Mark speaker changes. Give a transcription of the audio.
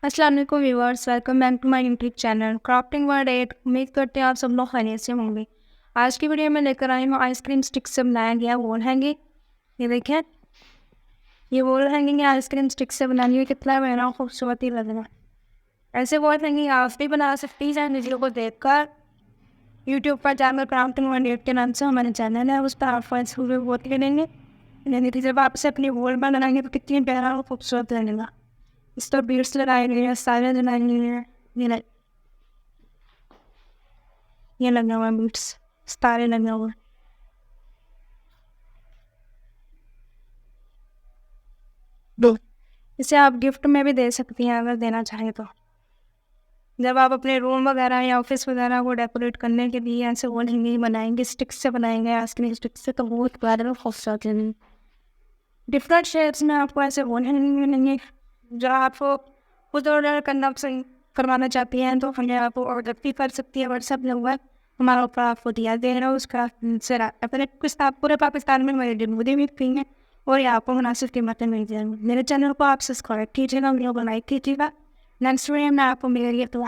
Speaker 1: अस्सलाम वालेकुम viewers, welcome back to my YouTube channel crafting world 8। उम्मीद करते हैं आप सब लोग खैरियत से होंगे। आज की वीडियो में लेकर आई हूँ आइसक्रीम स्टिक से बनाया गया वॉल हैंगिंग। ये देखें, ये वॉल हैंगिंग आइसक्रीम स्टिक से बनानी हुई, कितना मेरा खूबसूरत ही लग रहा है। ऐसे वॉल हैंगिंग आप भी बना सकती हैं वीडियो को देखकर। यूट्यूब पर जाकर क्राफ्टिंग वर्ल्ड 8 के नाम से हमारे चैनल है, उस पर आप फर्स्ट बहुत लेंगे। यानी कि जब आपसे अपनी वॉल बनाएंगे तो कितनी प्यारा और खूबसूरत लगेगा। इस पर बीड्स लगाए गए हैं, सारे लगाए गए हैं। ये लगा हुआ है बीड्स, सारे लगे हुए हैं। इसे आप गिफ्ट में भी दे सकती हैं अगर देना चाहें तो। जब आप अपने रूम वगैरह या ऑफिस वगैरह को डेकोरेट करने के लिए ऐसे वॉल हैंगिंग बनाएंगे, स्टिक्स से बनाएंगे, आइसक्रीम स्टिक से, तो बहुत प्यारे और खूबसूरत लगेंगे। डिफरेंट शेप्स में आपको ऐसे वॉल हैंगिंग मिलेंगे। जो आप खुद ऑर्डर करवाना चाहती हैं तो हमें आप ऑर्डर भी कर सकती है। व्हाट्सएप नंबर हमारा ऊपर आपको दिया दे रहा है, उसका से अपने कुछ आप पूरे पाकिस्तान में हमारी डिलीवरी भी फ्री है और ये आपको मुनासिब कीमतें मिल जाएंगी। मेरे चैनल को आप सब्सक्राइब कीजिएगा, वीडियो को लाइक कीजिएगा। नेक्स्ट वीडियो में आपको मिलेगी तो